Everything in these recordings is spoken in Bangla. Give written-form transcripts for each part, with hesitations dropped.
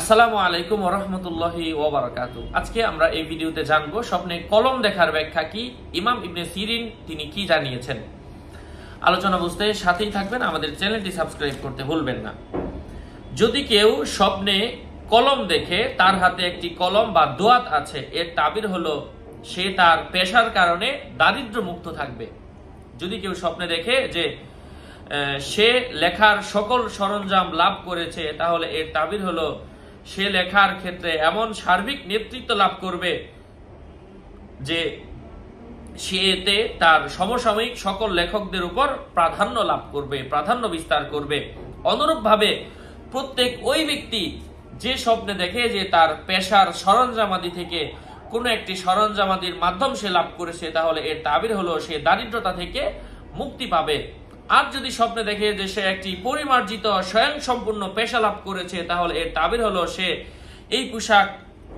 আসসালামু আলাইকুম ওয়া রাহমাতুল্লাহি ওয়া বারাকাতুহু। আজকে আমরা এই ভিডিওতে জানবো স্বপ্নে কলম দেখার ব্যাখ্যা কি, ইমাম ইবনে সিরিন তিনি কি জানিয়েছেন। আলোচনা বুঝতে সাথেই থাকবেন, আমাদের চ্যানেলটি সাবস্ক্রাইব করতে ভুলবেন না। যদি কেউ স্বপ্নে কলম দেখে, তার হাতে একটি কলম বা দোয়াত আছে, এর তাবির হলো সে তার পেশার কারণে দারিদ্র মুক্ত থাকবে। যদি কেউ স্বপ্নে দেখে যে সে লেখার সকল সরঞ্জাম লাভ করেছে, তাহলে এর তাবির হলো সে লেখার ক্ষেত্রে এমন সার্বিক নেতৃত্ব লাভ করবে যে সে এতে তার সমসাময়িক সকল লেখকদের উপর প্রাধান্য লাভ করবে, প্রাধান্য বিস্তার করবে। অনুরূপভাবে প্রত্যেক ওই ব্যক্তি যে স্বপ্নে দেখে যে তার পেশার সরঞ্জামাদি থেকে কোনো একটি সরঞ্জামাদির মাধ্যম সে লাভ করেছে, তাহলে এর তাবির হলো সে দারিদ্রতা থেকে মুক্তি পাবে। আর যদি স্বপ্নে দেখে যে সে একটি পরিমার্জিত স্বয়ং সম্পূর্ণ পেশা লাভ করেছে, তাহলে এর তাবির হলো সে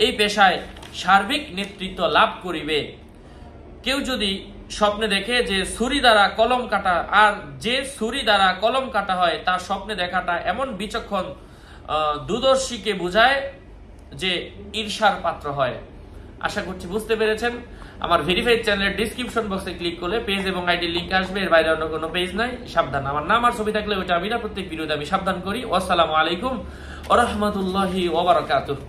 এই পেশায় সার্বিক নেতৃত্ব লাভ করিবে। কেউ যদি স্বপ্নে দেখে যে ছুরি দ্বারা কলম কাটা, আর যে ছুরি দ্বারা কলম কাটা হয় তার স্বপ্নে দেখাটা এমন বিচক্ষণ দূরদর্শীকে বোঝায় যে ঈর্ষার পাত্র হয়। আশা করছি বুঝতে পেরেছেন। আমার ভেরিফাইড চ্যানেলের ডেসক্রিপশন বক্সে ক্লিক করলে পেজ এবং আইডি লিংক আসবে, এর বাইরে অন্য কোনো পেজ নাই। সাবধান, আমার নাম আর ছবি থাকলে ওইটা আমি না, প্রত্যেক ভিডিওতে আমি সাবধান করি। আসসালামু আলাইকুম ওয়া রাহমাতুল্লাহি ওয়া বারাকাতুহু।